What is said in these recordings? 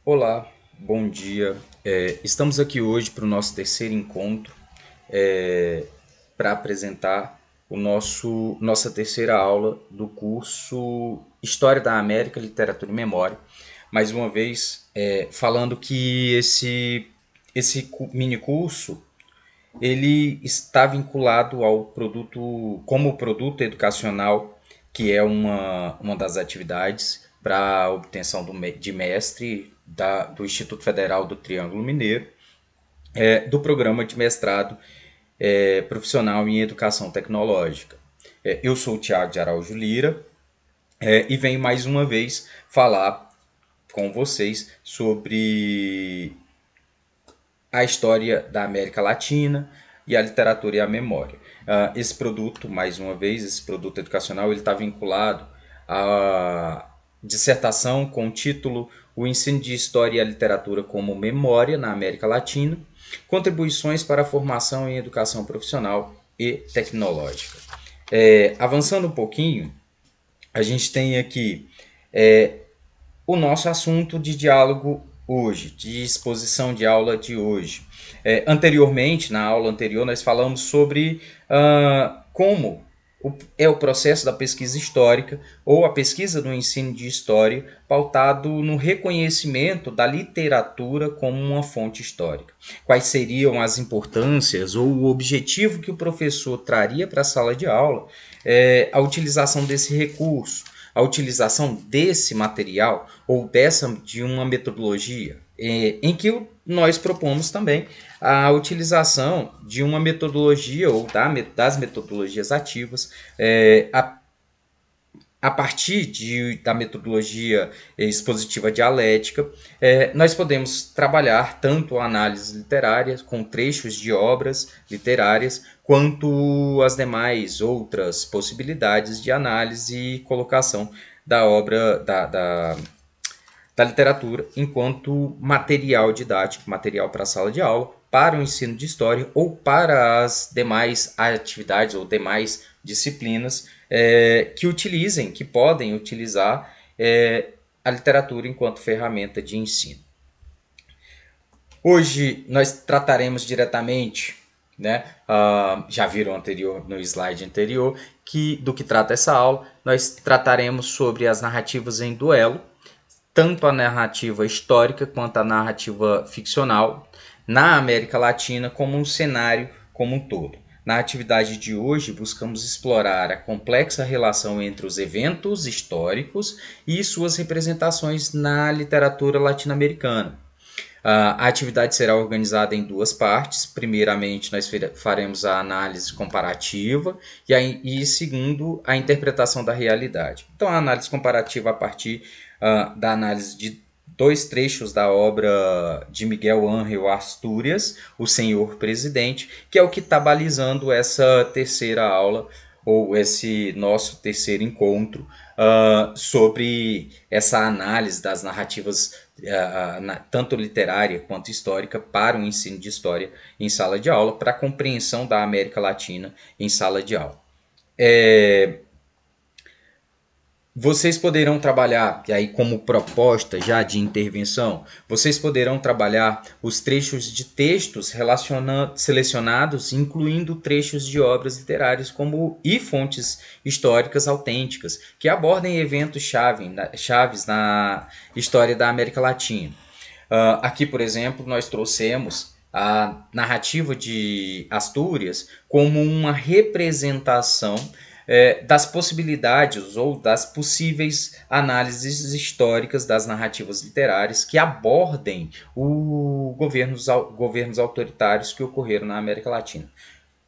Olá, bom dia. Estamos aqui hoje para o nosso terceiro encontro para apresentar nossa terceira aula do curso História da América, Literatura e Memória. Mais uma vez, falando que esse mini curso ele está vinculado ao produto, como produto educacional, que é uma das atividades para a obtenção de mestre do Instituto Federal do Triângulo Mineiro, do programa de mestrado profissional em educação tecnológica. Eu sou o Tiago de Araújo Lira e venho mais uma vez falar com vocês sobre a história da América Latina e a literatura e a memória. Esse produto, mais uma vez, esse produto educacional, ele está vinculado à dissertação com o título O Ensino de História e a Literatura como Memória na América Latina, Contribuições para a Formação em Educação Profissional e Tecnológica. Avançando um pouquinho, a gente tem aqui o nosso assunto de diálogo hoje, de exposição de aula de hoje. Anteriormente, na aula anterior, nós falamos sobre como é o processo da pesquisa histórica ou a pesquisa do ensino de história pautado no reconhecimento da literatura como uma fonte histórica. Quais seriam as importâncias ou o objetivo que o professor traria para a sala de aula, a utilização desse recurso, a utilização desse material ou de uma metodologia em que nós propomos também a utilização de uma metodologia ou das metodologias ativas a partir da metodologia expositiva dialética, nós podemos trabalhar tanto a análise literária com trechos de obras literárias, quanto as demais outras possibilidades de análise e colocação da obra da literatura enquanto material didático, material para a sala de aula, para o ensino de história ou para as demais atividades ou demais disciplinas que podem utilizar a literatura enquanto ferramenta de ensino. Hoje nós trataremos diretamente, né, já viram no slide anterior, do que trata essa aula. Nós trataremos sobre as narrativas em duelo, tanto a narrativa histórica quanto a narrativa ficcional na América Latina como um cenário como um todo. Na atividade de hoje, buscamos explorar a complexa relação entre os eventos históricos e suas representações na literatura latino-americana. A atividade será organizada em duas partes. Primeiramente, nós faremos a análise comparativa e segundo, a interpretação da realidade. Então, a análise comparativa a partir da análise de dois trechos da obra de Miguel Ángel Astúrias, O Senhor Presidente, que é o que está balizando essa terceira aula, ou esse nosso terceiro encontro, sobre essa análise das narrativas, tanto literária quanto histórica, para o ensino de história em sala de aula, para a compreensão da América Latina em sala de aula. Vocês poderão trabalhar, e aí como proposta já de intervenção, vocês poderão trabalhar os trechos de textos selecionados, incluindo trechos de obras literárias e fontes históricas autênticas, que abordem eventos chaves na história da América Latina. Aqui, por exemplo, nós trouxemos a narrativa de Astúrias como uma representação das possibilidades ou das possíveis análises históricas das narrativas literárias que abordem governos autoritários que ocorreram na América Latina.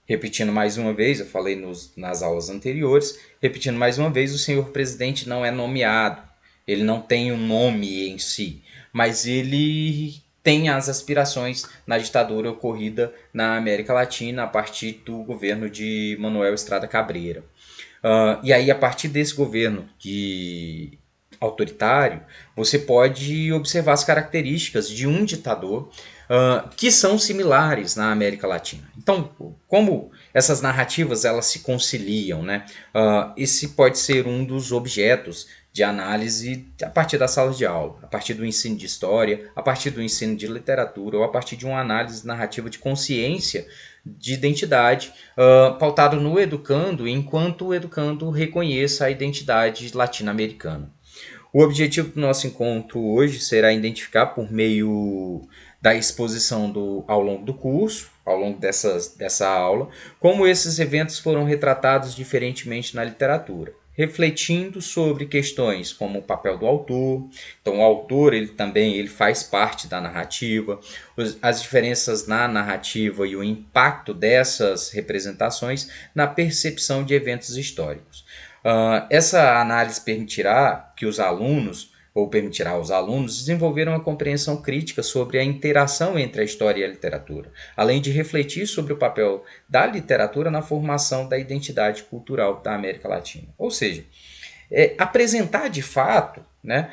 Repetindo mais uma vez, eu falei nas aulas anteriores, repetindo mais uma vez, o senhor presidente não é nomeado, ele não tem um nome em si, mas ele tem as aspirações na ditadura ocorrida na América Latina a partir do governo de Manuel Estrada Cabreira. E aí, a partir desse governo autoritário, você pode observar as características de um ditador que são similares na América Latina. Então, como essas narrativas elas se conciliam, né? Esse pode ser um dos objetos de análise a partir das salas de aula, a partir do ensino de história, a partir do ensino de literatura ou a partir de uma análise narrativa de consciência de identidade, pautado no educando, enquanto o educando reconheça a identidade latino-americana. O objetivo do nosso encontro hoje será identificar, por meio da exposição ao longo do curso, ao longo dessa aula, como esses eventos foram retratados diferentemente na literatura, refletindo sobre questões como o papel do autor. Então, o autor ele faz parte da narrativa, as diferenças na narrativa e o impacto dessas representações na percepção de eventos históricos. Essa análise permitirá aos alunos desenvolver uma compreensão crítica sobre a interação entre a história e a literatura, além de refletir sobre o papel da literatura na formação da identidade cultural da América Latina. Ou seja, apresentar de fato, né,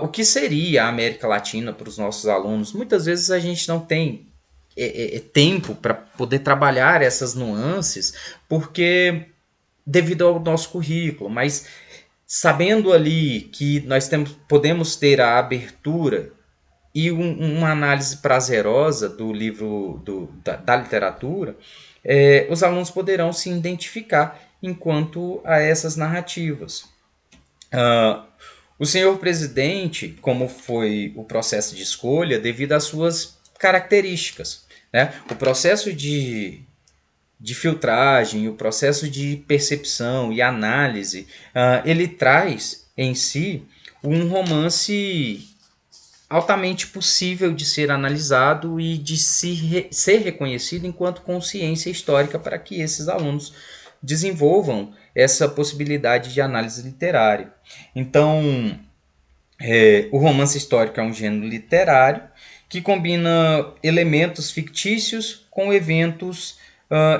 o que seria a América Latina para os nossos alunos. Muitas vezes a gente não tem tempo para poder trabalhar essas nuances, porque devido ao nosso currículo, mas sabendo ali que nós podemos ter a abertura e uma análise prazerosa do livro da literatura, os alunos poderão se identificar enquanto a essas narrativas. O senhor presidente, como foi o processo de escolha, devido às suas características, né? O processo de filtragem, o processo de percepção e análise, ele traz em si um romance altamente possível de ser analisado e de ser reconhecido enquanto consciência histórica para que esses alunos desenvolvam essa possibilidade de análise literária. Então, o romance histórico é um gênero literário que combina elementos fictícios com eventos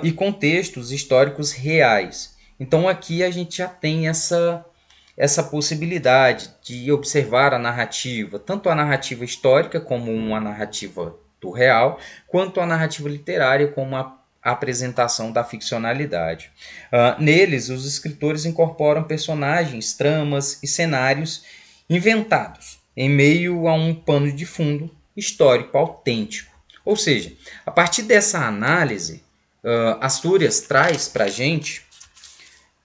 e contextos históricos reais. Então aqui a gente já tem essa possibilidade de observar a narrativa, tanto a narrativa histórica como uma narrativa do real, quanto a narrativa literária como a apresentação da ficcionalidade. Neles, os escritores incorporam personagens, tramas e cenários inventados em meio a um pano de fundo histórico autêntico. Ou seja, a partir dessa análise, Astúrias traz para a gente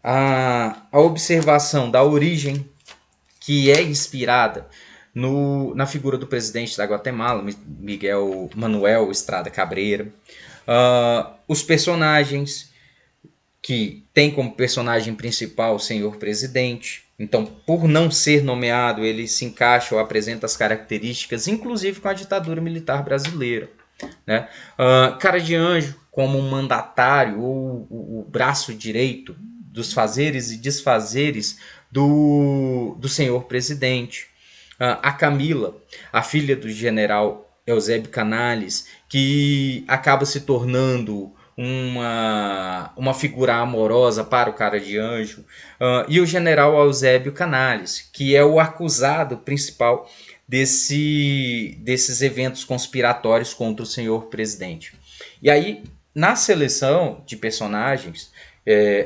a observação da origem que é inspirada na figura do presidente da Guatemala, Miguel Manuel Estrada Cabreira, os personagens que tem como personagem principal o senhor presidente. Então, por não ser nomeado, ele se encaixa ou apresenta as características, inclusive com a ditadura militar brasileira, né? Cara de Anjo como um mandatário ou o braço direito dos fazeres e desfazeres do senhor presidente. A Camila, a filha do general Eusébio Canales, que acaba se tornando uma figura amorosa para o Cara de Anjo, e o general Eusébio Canales, que é o acusado principal desses eventos conspiratórios contra o senhor presidente. E aí, na seleção de personagens,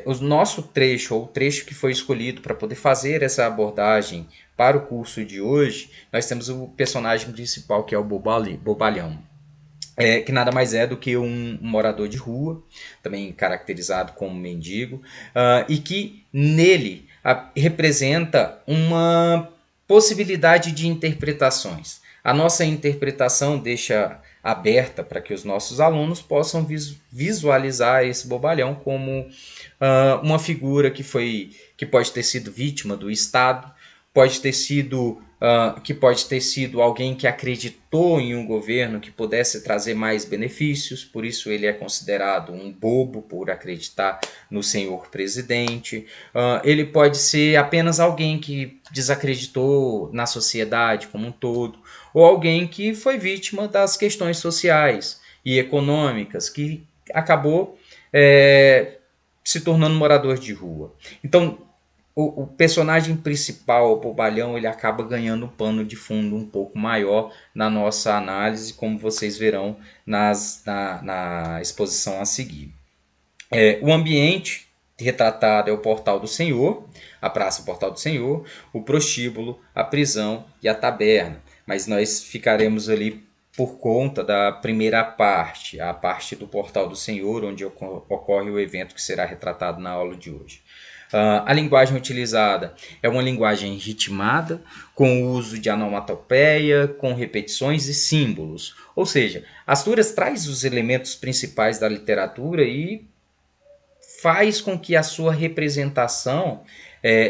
o nosso trecho, ou o trecho que foi escolhido para poder fazer essa abordagem para o curso de hoje, nós temos o personagem principal, que é o Bobalhão. Que nada mais é do que um morador de rua, também caracterizado como mendigo, e que nele representa uma possibilidade de interpretações. A nossa interpretação deixa aberta para que os nossos alunos possam visualizar esse bobalhão como uma figura que pode ter sido vítima do Estado, que pode ter sido alguém que acreditou em um governo que pudesse trazer mais benefícios, por isso ele é considerado um bobo por acreditar no senhor presidente. Ele pode ser apenas alguém que desacreditou na sociedade como um todo, ou alguém que foi vítima das questões sociais e econômicas, que acabou se tornando morador de rua. Então, o personagem principal, o Bobalhão, ele acaba ganhando um pano de fundo um pouco maior na nossa análise, como vocês verão na exposição a seguir. O ambiente retratado é o Portal do Senhor, a Praça Portal do Senhor, o prostíbulo, a prisão e a taberna. Mas nós ficaremos ali por conta da primeira parte, a parte do Portal do Senhor, onde ocorre o evento que será retratado na aula de hoje. A linguagem utilizada é uma linguagem ritmada, com o uso de onomatopeia, com repetições e símbolos. Ou seja, Astúrias traz os elementos principais da literatura e faz com que a sua representação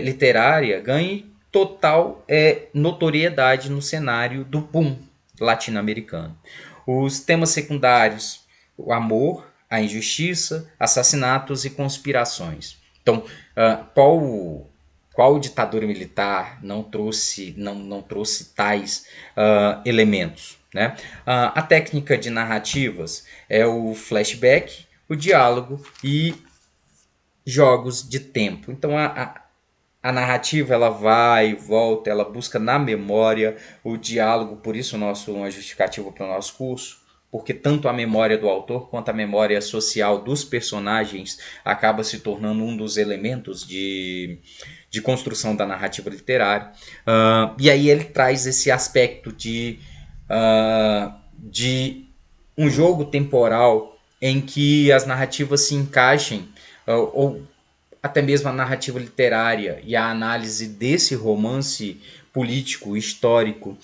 literária ganhe total notoriedade no cenário do boom latino-americano. Os temas secundários, o amor, a injustiça, assassinatos e conspirações. Então, qual ditadura militar não trouxe tais elementos? Né? A técnica de narrativas é o flashback, o diálogo e jogos de tempo. Então a narrativa ela vai e volta, ela busca na memória o diálogo, por isso uma justificativa para o nosso curso, porque tanto a memória do autor quanto a memória social dos personagens acaba se tornando um dos elementos de construção da narrativa literária. E aí ele traz esse aspecto de um jogo temporal em que as narrativas se encaixem, ou até mesmo a narrativa literária e a análise desse romance político, histórico,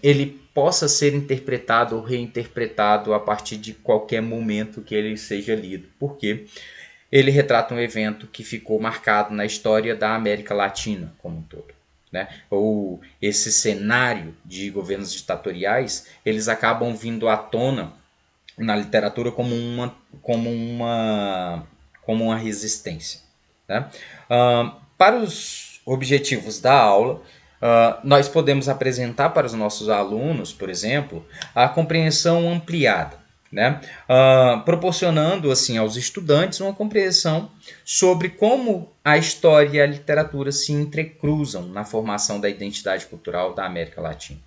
ele possa ser interpretado ou reinterpretado a partir de qualquer momento que ele seja lido. Por quê? Ele retrata um evento que ficou marcado na história da América Latina como um todo. Né? Ou esse cenário de governos ditatoriais, eles acabam vindo à tona na literatura como uma resistência. Né? Para os objetivos da aula, nós podemos apresentar para os nossos alunos, por exemplo, a compreensão ampliada, né? Proporcionando assim aos estudantes uma compreensão sobre como a história e a literatura se entrecruzam na formação da identidade cultural da América Latina.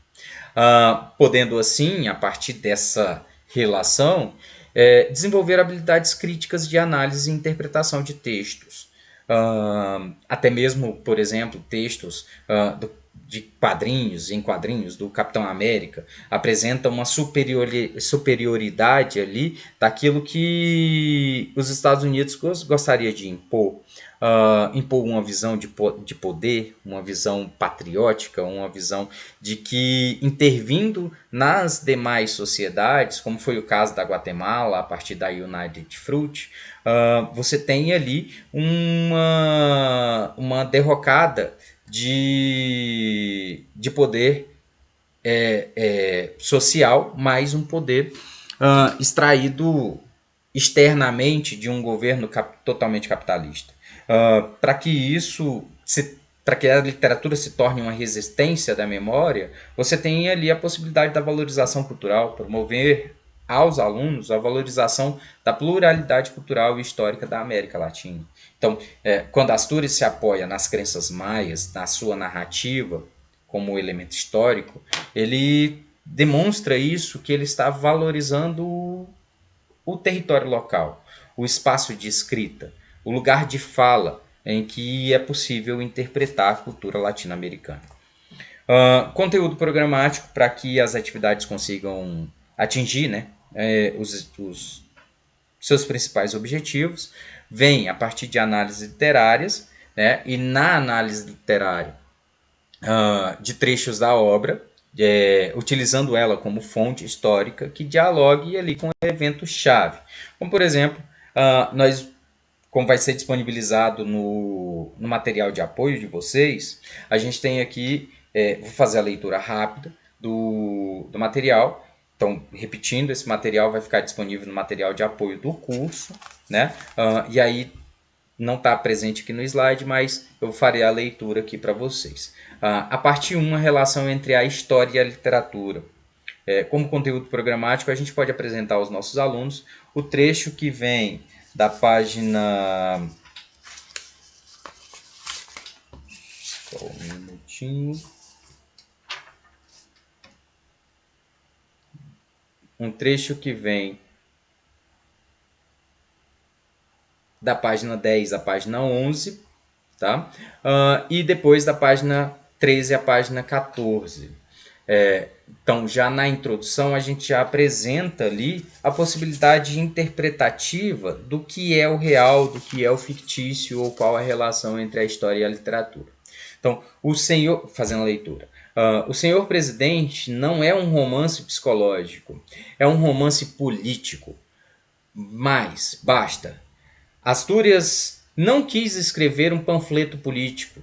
Podendo assim, a partir dessa relação, desenvolver habilidades críticas de análise e interpretação de textos. Até mesmo, por exemplo, textos de quadrinhos, em quadrinhos do Capitão América, apresentam uma superioridade ali daquilo que os Estados Unidos gostaria de impor. Impor uma visão de poder, uma visão patriótica, uma visão de que intervindo nas demais sociedades, como foi o caso da Guatemala a partir da United Fruit, você tem ali uma derrocada de poder social, mais um poder extraído externamente de um governo totalmente capitalista. Para que para que a literatura se torne uma resistência da memória, você tem ali a possibilidade da valorização cultural, promover aos alunos a valorização da pluralidade cultural e histórica da América Latina. Então, quando Astúrias se apoia nas crenças maias, na sua narrativa como elemento histórico, ele demonstra isso, que ele está valorizando o território local, o espaço de escrita, o lugar de fala em que é possível interpretar a cultura latino-americana. Conteúdo programático para que as atividades consigam atingir, né, os seus principais objetivos, vem a partir de análises literárias, né, e na análise literária de trechos da obra, utilizando ela como fonte histórica que dialogue ali com o evento-chave. Como, por exemplo, como vai ser disponibilizado no material de apoio de vocês, a gente tem aqui, vou fazer a leitura rápida do material. Então, repetindo, esse material vai ficar disponível no material de apoio do curso, né? E aí não está presente aqui no slide, mas eu farei a leitura aqui para vocês. A parte 1, a relação entre a história e a literatura. Como conteúdo programático, a gente pode apresentar aos nossos alunos o trecho que vem da página... Só um minutinho. Um trecho que vem da página 10 à página 11, tá? E depois da página 13 à página 14. Então, já na introdução, a gente já apresenta ali a possibilidade interpretativa do que é o real, do que é o fictício, ou qual a relação entre a história e a literatura. Então, fazendo a leitura, O Senhor Presidente não é um romance psicológico, é um romance político. Mas, basta. Astúrias não quis escrever um panfleto político,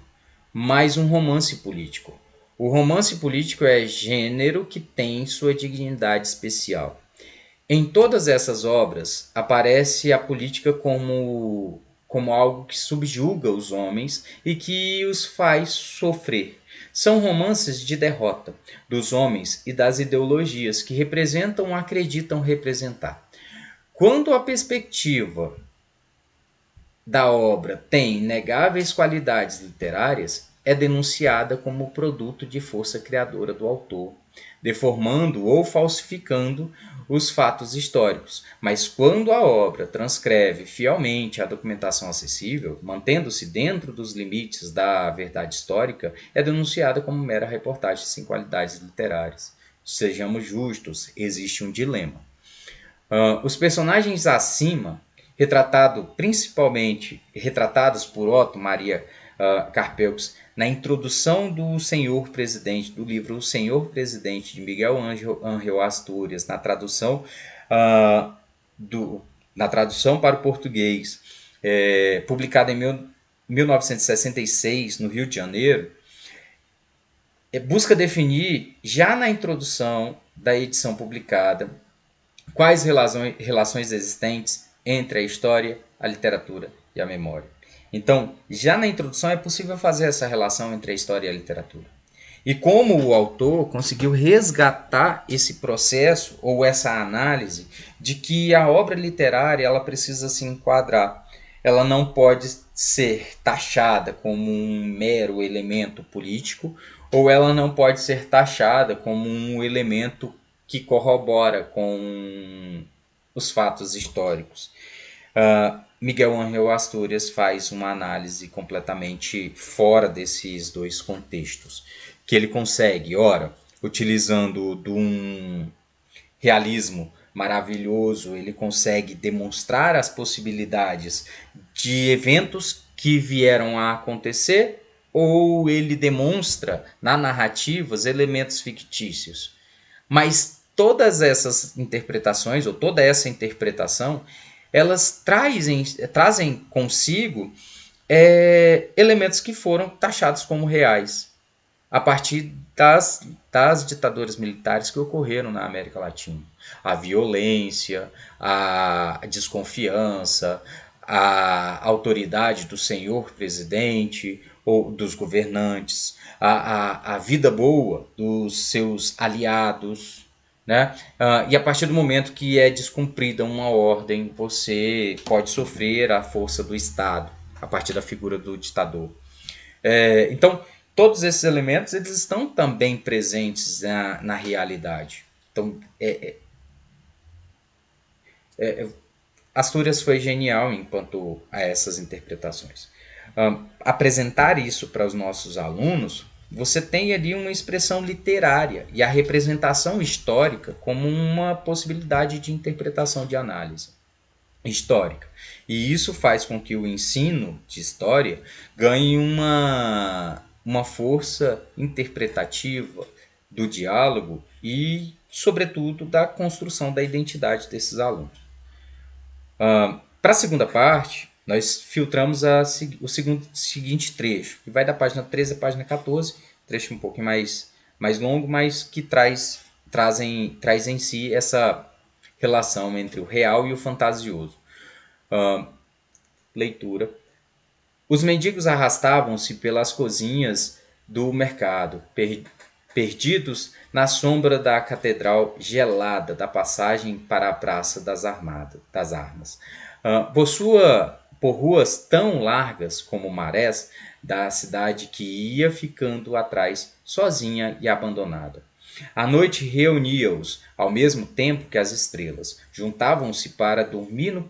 mas um romance político. O romance político é gênero que tem sua dignidade especial. Em todas essas obras aparece a política como algo que subjuga os homens e que os faz sofrer. São romances de derrota dos homens e das ideologias que representam ou acreditam representar. Quando a perspectiva da obra tem inegáveis qualidades literárias, é denunciada como produto de força criadora do autor, deformando ou falsificando os fatos históricos. Mas quando a obra transcreve fielmente a documentação acessível, mantendo-se dentro dos limites da verdade histórica, é denunciada como mera reportagem sem qualidades literárias. Sejamos justos, existe um dilema. Os personagens acima, retratados por Otto Maria Carpeaux na introdução do Senhor Presidente, do livro O Senhor Presidente, de Miguel Ángel Astúrias, na tradução para o português, publicada em 1966, no Rio de Janeiro, busca definir, já na introdução da edição publicada, quais relações existentes entre a história, a literatura e a memória. Então, já na introdução é possível fazer essa relação entre a história e a literatura. E como o autor conseguiu resgatar esse processo ou essa análise de que a obra literária ela precisa se enquadrar. Ela não pode ser taxada como um mero elemento político ou ela não pode ser taxada como um elemento que corrobora com os fatos históricos. Miguel Ángel Astúrias faz uma análise completamente fora desses dois contextos, que ele consegue, ora, utilizando de um realismo maravilhoso, ele consegue demonstrar as possibilidades de eventos que vieram a acontecer, ou ele demonstra na narrativas elementos fictícios. Mas todas essas interpretações, ou toda essa interpretação, elas trazem consigo elementos que foram taxados como reais a partir das ditaduras militares que ocorreram na América Latina. A violência, a desconfiança, a autoridade do senhor presidente ou dos governantes, a vida boa dos seus aliados, né? E a partir do momento que é descumprida uma ordem, você pode sofrer a força do Estado, a partir da figura do ditador. Então, todos esses elementos eles estão também presentes na realidade. Então, Astúrias foi genial enquanto a essas interpretações. Apresentar isso para os nossos alunos, você tem ali uma expressão literária e a representação histórica como uma possibilidade de interpretação de análise histórica. E isso faz com que o ensino de história ganhe uma força interpretativa do diálogo e, sobretudo, da construção da identidade desses alunos. Para a segunda parte, nós filtramos o seguinte trecho, que vai da página 13 à página 14, trecho um pouco mais longo, mas que traz em si essa relação entre o real e o fantasioso. Leitura. Os mendigos arrastavam-se pelas cozinhas do mercado, perdidos na sombra da catedral gelada da passagem para a Praça das Armas. Por ruas tão largas como marés da cidade que ia ficando atrás, sozinha e abandonada. A noite reunia-os, ao mesmo tempo que as estrelas. Juntavam-se para dormir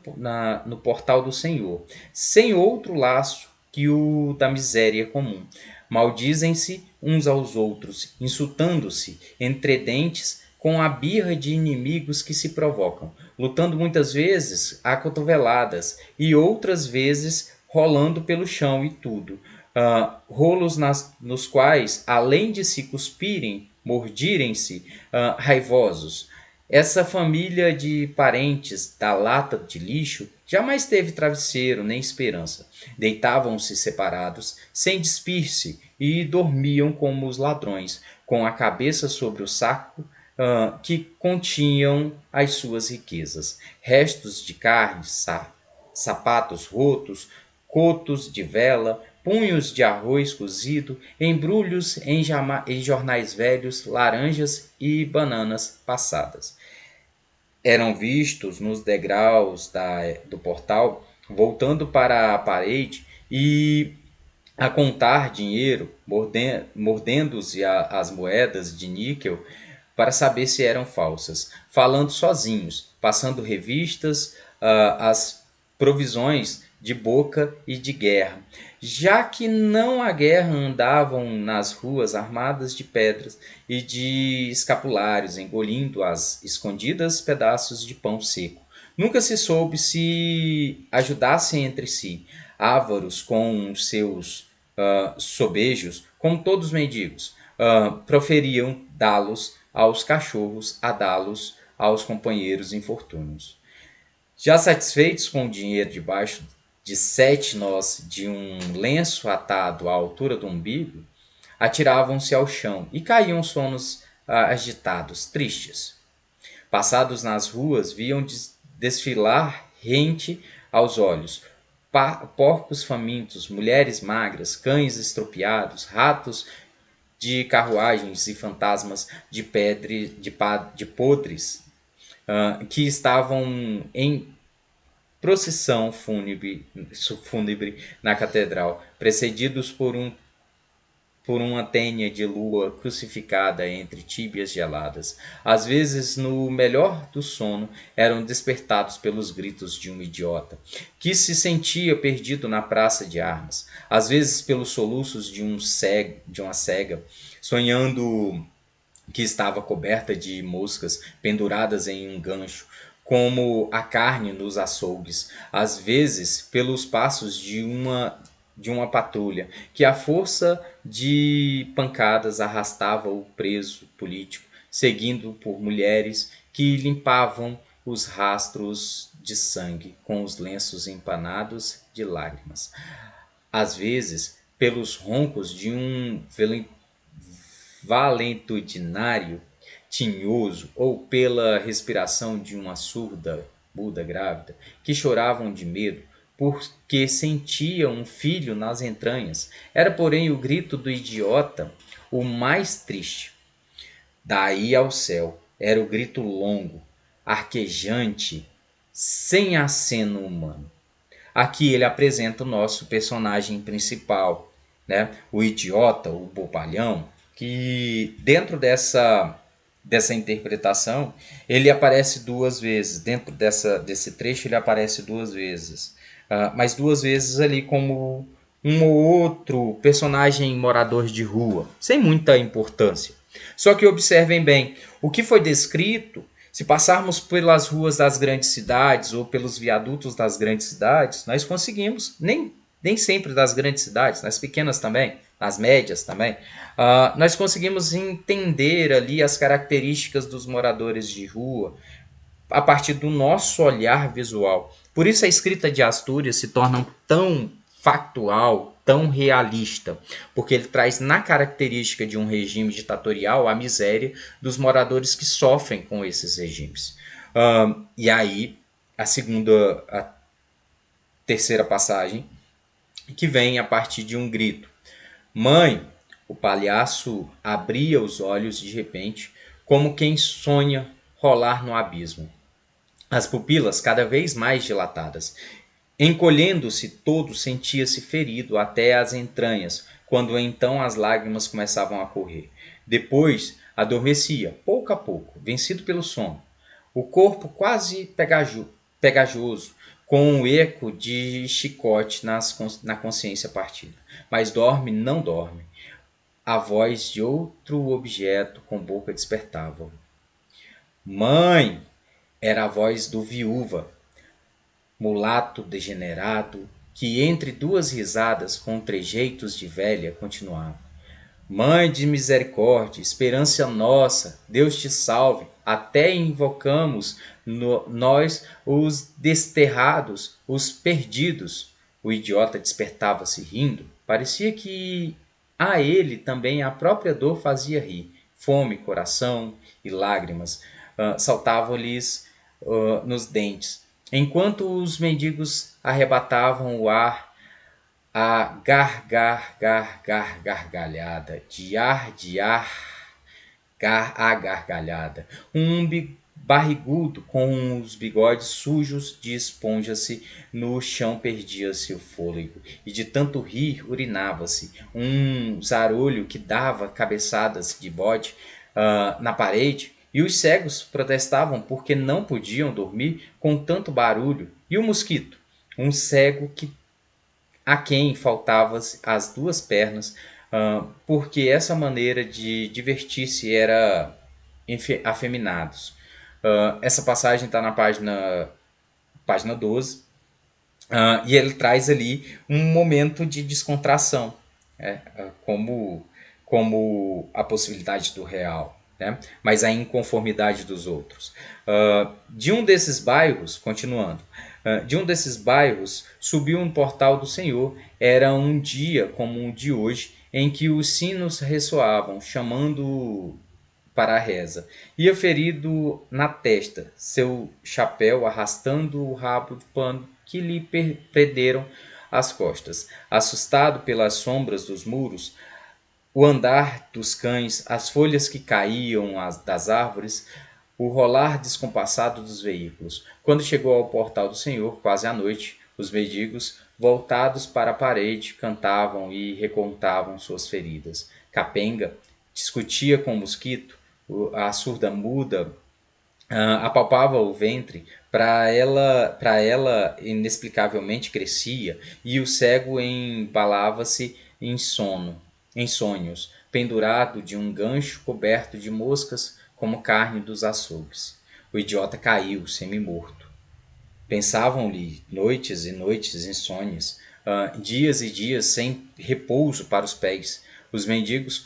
no portal do Senhor, sem outro laço que o da miséria comum. Maldizem-se uns aos outros, insultando-se entre dentes com a birra de inimigos que se provocam, lutando muitas vezes a cotoveladas e outras vezes rolando pelo chão e tudo. Rolos nos quais, além de se cuspirem, mordirem-se, raivosos. Essa família de parentes da lata de lixo jamais teve travesseiro nem esperança. Deitavam-se separados, sem despir-se, e dormiam como os ladrões, com a cabeça sobre o saco que continham as suas riquezas. Restos de carne, sapatos rotos, cotos de vela, punhos de arroz cozido, embrulhos em jornais velhos, laranjas e bananas passadas. Eram vistos nos degraus do portal, voltando para a parede e a contar dinheiro, mordendo-se as moedas de níquel para saber se eram falsas, falando sozinhos, passando revistas às provisões de boca e de guerra, já que não há guerra andavam nas ruas armadas de pedras e de escapulários, engolindo às escondidas pedaços de pão seco. Nunca se soube se ajudassem entre si, ávaros com seus sobejos, como todos os mendigos, proferiam dá-los aos cachorros, a dá-los aos companheiros infortúnios. Já satisfeitos com o dinheiro debaixo de 7 nós de um lenço atado à altura do umbigo, atiravam-se ao chão e caíam sonos agitados, tristes. Passados nas ruas, viam desfilar rente aos olhos, porcos famintos, mulheres magras, cães estropiados, ratos de carruagens e fantasmas de podres que estavam em procissão fúnebre na catedral, precedidos por uma tênia de lua crucificada entre tíbias geladas. Às vezes, no melhor do sono, eram despertados pelos gritos de um idiota, que se sentia perdido na praça de armas. Às vezes, pelos soluços de uma cega, sonhando que estava coberta de moscas penduradas em um gancho, como a carne nos açougues. Às vezes, pelos passos de uma patrulha, que à força de pancadas arrastava o preso político, seguindo por mulheres que limpavam os rastros de sangue com os lenços empanados de lágrimas. Às vezes, pelos roncos de um valentudinário tinhoso ou pela respiração de uma surda muda grávida, que choravam de medo, porque sentia um filho nas entranhas. Era, porém, o grito do idiota o mais triste. Daí ao céu, era o grito longo, arquejante, sem aceno humano. Aqui ele apresenta o nosso personagem principal, né? O idiota, o bobalhão, que dentro dessa interpretação, ele aparece 2 vezes. Dentro desse trecho, ele aparece 2 vezes. Mas 2 vezes ali como um ou outro personagem morador de rua, sem muita importância. Só que observem bem, o que foi descrito, se passarmos pelas ruas das grandes cidades ou pelos viadutos das grandes cidades, nós conseguimos, nem sempre das grandes cidades, nas pequenas também, nas médias também, nós conseguimos entender ali as características dos moradores de rua a partir do nosso olhar visual. Por isso a escrita de Astúrias se torna tão factual, tão realista, porque ele traz na característica de um regime ditatorial a miséria dos moradores que sofrem com esses regimes. E aí a terceira passagem, que vem a partir de um grito. Mãe! O palhaço abria os olhos de repente, como quem sonha rolar no abismo. As pupilas cada vez mais dilatadas. Encolhendo-se todo, sentia-se ferido até as entranhas, quando então as lágrimas começavam a correr. Depois, Adormecia, pouco a pouco, vencido pelo sono. O corpo quase pegajoso, com um eco de chicote na consciência partida. Mas dorme, não dorme. A voz de outro objeto com boca despertava-o. Mãe! Era a voz do viúva, mulato degenerado, que entre duas risadas com trejeitos de velha continuava. Mãe de misericórdia, esperança nossa, Deus te salve. Até invocamos nós os desterrados, os perdidos. O idiota despertava-se rindo. Parecia que a ele também a própria dor fazia rir. Fome, coração e lágrimas saltavam-lhes nos dentes, enquanto os mendigos arrebatavam o ar a gargalhada, de ar, a gargalhada. Barrigudo com os bigodes sujos de esponja-se no chão perdia-se o fôlego, e de tanto rir urinava-se. Um zarolho que dava cabeçadas de bode na parede, e os cegos protestavam porque não podiam dormir com tanto barulho. E o mosquito? Um cego a quem faltavam as duas pernas, porque essa maneira de divertir-se era afeminados. Essa passagem está na página 12, e ele traz ali um momento de descontração, né? Como a possibilidade do real, né? Mas a inconformidade dos outros. De um desses bairros, continuando, de um desses bairros subiu um portal do Senhor. Era um dia como o de hoje, em que os sinos ressoavam, chamando para a reza. Ia ferido na testa, seu chapéu arrastando o rabo de pano que lhe prenderam as costas. Assustado pelas sombras dos muros, o andar dos cães, as folhas que caíam das árvores, o rolar descompassado dos veículos. Quando chegou ao portal do Senhor, quase à noite, os mendigos, voltados para a parede, cantavam e recontavam suas feridas. Capenga discutia com o mosquito, a surda muda apalpava o ventre, para ela inexplicavelmente crescia, e o cego embalava-se em sonhos, pendurado de um gancho coberto de moscas como carne dos açougues. O idiota caiu, semi-morto. Pensavam-lhe noites e noites insônias, dias e dias sem repouso para os pés. Os mendigos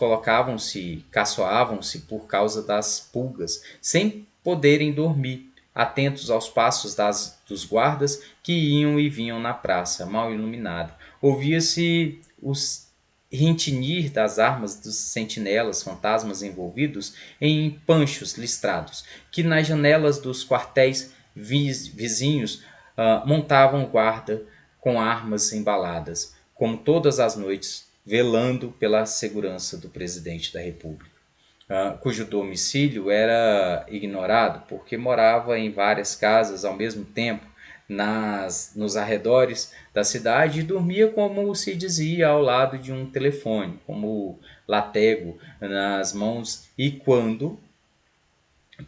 caçoavam-se por causa das pulgas, sem poderem dormir, atentos aos passos dos guardas que iam e vinham na praça, mal iluminada. Ouvia-se os rintinir das armas dos sentinelas, fantasmas envolvidos em panchos listrados, que nas janelas dos quartéis vizinhos montavam guarda com armas embaladas, como todas as noites, velando pela segurança do presidente da República, cujo domicílio era ignorado porque morava em várias casas ao mesmo tempo nos arredores da cidade, e dormia, como se dizia, ao lado de um telefone, como latego nas mãos, e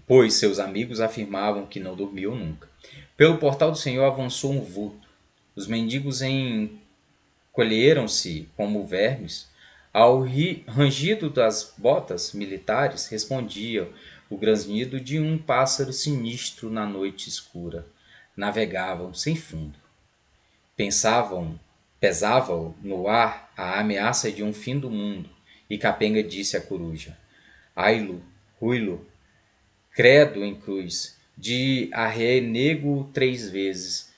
pois seus amigos afirmavam que não dormiam nunca. Pelo portal do Senhor avançou um vulto. Os mendigos encolheram-se como vermes. Ao rangido das botas militares respondia o grasnido de um pássaro sinistro na noite escura. Navegavam sem fundo. Pesavam no ar a ameaça de um fim do mundo, e Capenga disse à coruja: Ailo, ruilo, credo em cruz, de arrenego 3 vezes,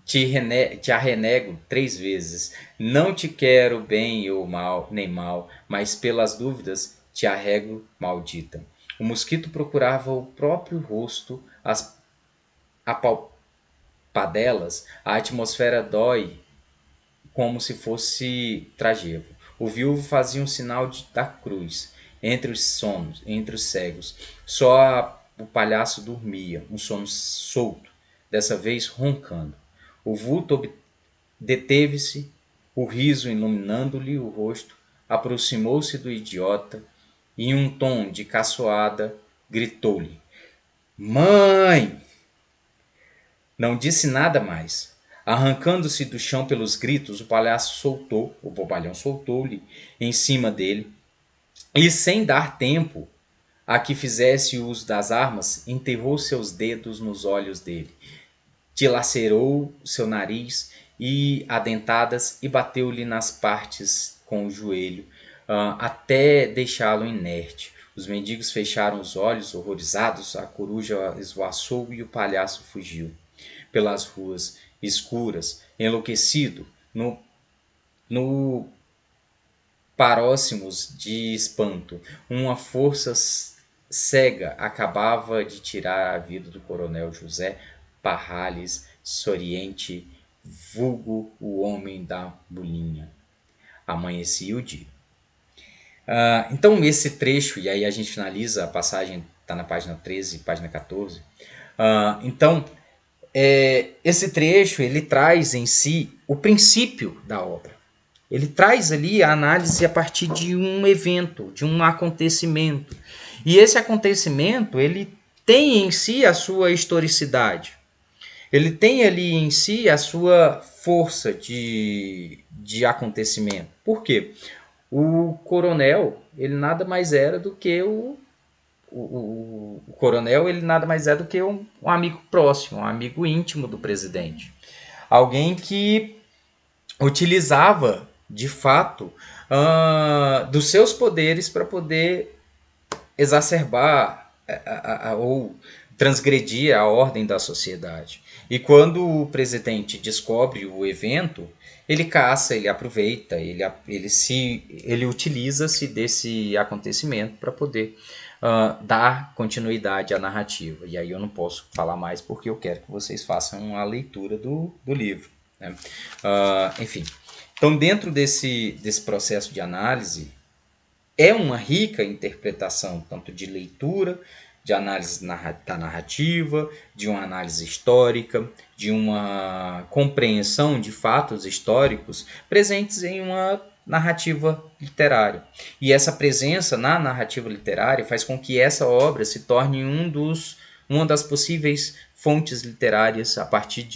te arrenego 3 vezes, não te quero bem ou mal, nem mal, mas pelas dúvidas te arrego maldita. O mosquito procurava o próprio rosto, as apalpadelas, a atmosfera dói como se fosse trajevo. O viúvo fazia um sinal da cruz entre os cegos. Só o palhaço dormia, um sono solto, dessa vez roncando. O vulto deteve-se, o riso iluminando-lhe o rosto, aproximou-se do idiota em um tom de caçoada, gritou-lhe: Mãe! Não disse nada mais. Arrancando-se do chão pelos gritos, o bobalhão soltou-lhe em cima dele, e sem dar tempo a que fizesse uso das armas, enterrou seus dedos nos olhos dele, dilacerou seu nariz e adentadas e bateu-lhe nas partes com o joelho, até deixá-lo inerte. Os mendigos fecharam os olhos, horrorizados, a coruja esvoaçou e o palhaço fugiu pelas ruas escuras, enlouquecido, no paróximos de espanto. Uma força cega acabava de tirar a vida do coronel José Parrales Soriente, vulgo o homem da bolinha. Amanhecia o dia. Então esse trecho, e aí a gente finaliza, a passagem está na página 13, página 14. Então, esse trecho ele traz em si o princípio da obra. Ele traz ali a análise a partir de um evento, de um acontecimento. E esse acontecimento ele tem em si a sua historicidade. Ele tem ali em si a sua força de acontecimento. Por quê? O coronel, ele nada mais era do que o coronel, ele nada mais é do que um amigo próximo, um amigo íntimo do presidente. Alguém que utilizava, de fato, dos seus poderes para poder exacerbar ou transgredir a ordem da sociedade. E quando o presidente descobre o evento, ele caça, ele aproveita, ele utiliza-se desse acontecimento para poder dar continuidade à narrativa. E aí eu não posso falar mais porque eu quero que vocês façam a leitura do livro, né? Enfim, então dentro desse processo de análise, é uma rica interpretação, tanto de leitura, de análise da narrativa, de uma análise histórica, de uma compreensão de fatos históricos presentes em uma narrativa literária. E essa presença na narrativa literária faz com que essa obra se torne uma das possíveis fontes literárias a partir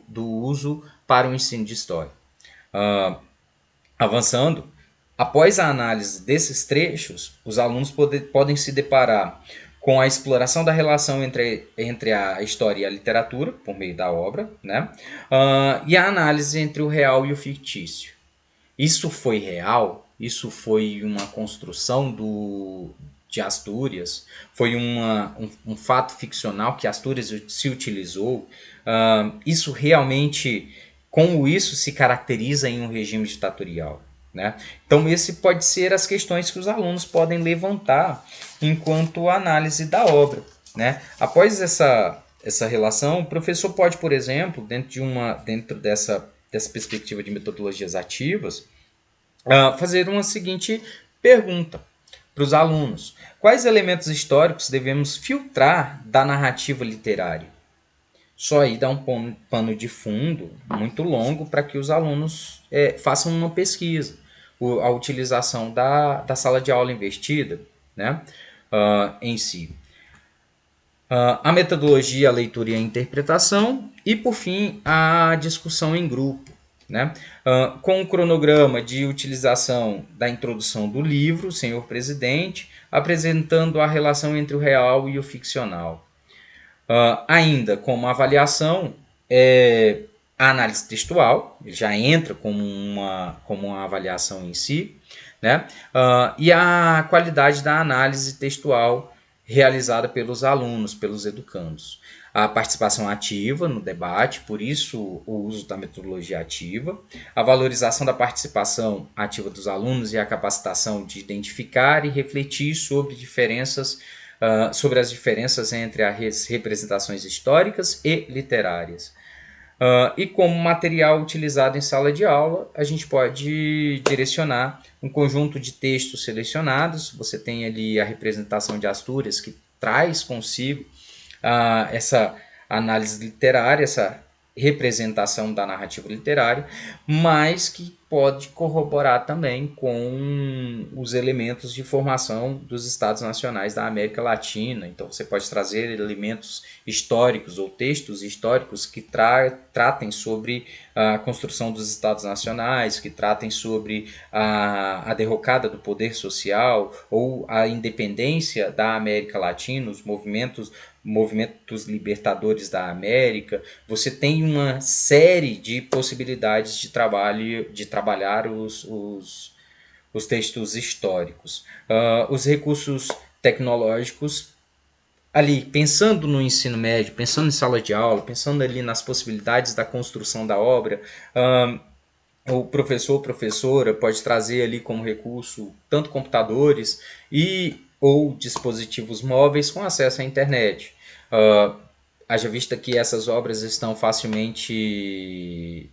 do uso para o ensino de história. Avançando, após a análise desses trechos, os alunos podem se deparar com a exploração da relação entre a história e a literatura, por meio da obra, né? E a análise entre o real e o fictício. Isso foi real? Isso foi uma construção de Astúrias? Foi um fato ficcional que Astúrias se utilizou? Isso realmente, como isso se caracteriza em um regime ditatorial? Né? Então, esse pode ser as questões que os alunos podem levantar enquanto análise da obra. Né? Após essa relação, o professor pode, por exemplo, dentro dessa perspectiva de metodologias ativas, fazer uma seguinte pergunta para os alunos: quais elementos históricos devemos filtrar da narrativa literária? Só aí dá um pano de fundo muito longo para que os alunos façam uma pesquisa. A utilização da sala de aula investida, né, em si. A metodologia, a leitura e a interpretação. E, por fim, a discussão em grupo. Né? Com o cronograma de utilização da introdução do livro, Senhor Presidente, apresentando a relação entre o real e o ficcional. Ainda como avaliação, a análise textual, já entra como uma avaliação em si, né? E a qualidade da análise textual realizada pelos alunos, pelos educandos. A participação ativa no debate, por isso o uso da metodologia ativa, a valorização da participação ativa dos alunos e a capacitação de identificar e refletir sobre as diferenças entre as representações históricas e literárias. E como material utilizado em sala de aula, a gente pode direcionar um conjunto de textos selecionados. Você tem ali a representação de Astúrias, que traz consigo essa análise literária, essa representação da narrativa literária, mas que pode corroborar também com os elementos de formação dos Estados Nacionais da América Latina. Então, você pode trazer elementos históricos ou textos históricos que tratem sobre a construção dos Estados Nacionais, que tratem sobre a derrocada do poder social ou a independência da América Latina, os movimentos libertadores da América. Você tem uma série de possibilidades de trabalhar os textos históricos. Os recursos tecnológicos, ali, pensando no ensino médio, pensando em sala de aula, pensando ali nas possibilidades da construção da obra, o professor ou professora pode trazer ali como recurso tanto computadores ou dispositivos móveis com acesso à internet. Haja vista que essas obras estão facilmente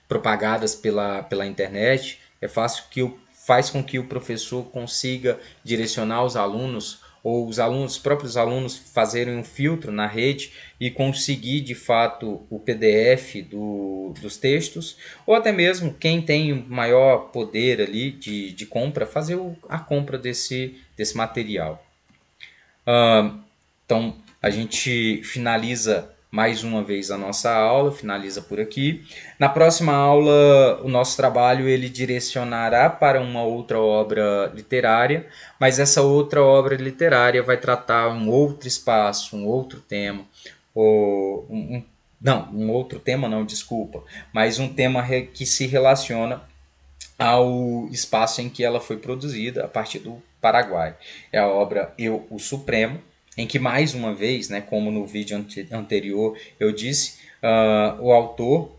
propagadas pela internet, faz com que o professor consiga direcionar os alunos ou os próprios alunos fazerem um filtro na rede e conseguir de fato o PDF dos textos, ou até mesmo quem tem maior poder ali de compra, fazer a compra desse material. Então, a gente finaliza mais uma vez a nossa aula, finaliza por aqui. Na próxima aula, o nosso trabalho ele direcionará para uma outra obra literária, mas essa outra obra literária vai tratar um outro espaço, um outro tema, mas um tema que se relaciona ao espaço em que ela foi produzida, a partir do Paraguai. É a obra Eu, o Supremo, em que, mais uma vez, né, como no vídeo anterior eu disse, o autor,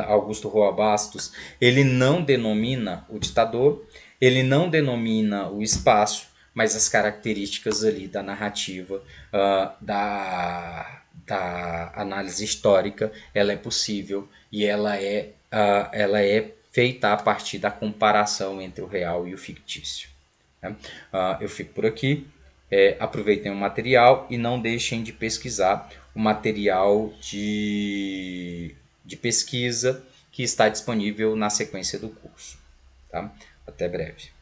Augusto Roa Bastos, ele não denomina o ditador, ele não denomina o espaço, mas as características ali da narrativa, da análise histórica, ela é possível e ela é feita a partir da comparação entre o real e o fictício. Né? Eu fico por aqui. Aproveitem o material e não deixem de pesquisar o material de pesquisa que está disponível na sequência do curso. Tá? Até breve.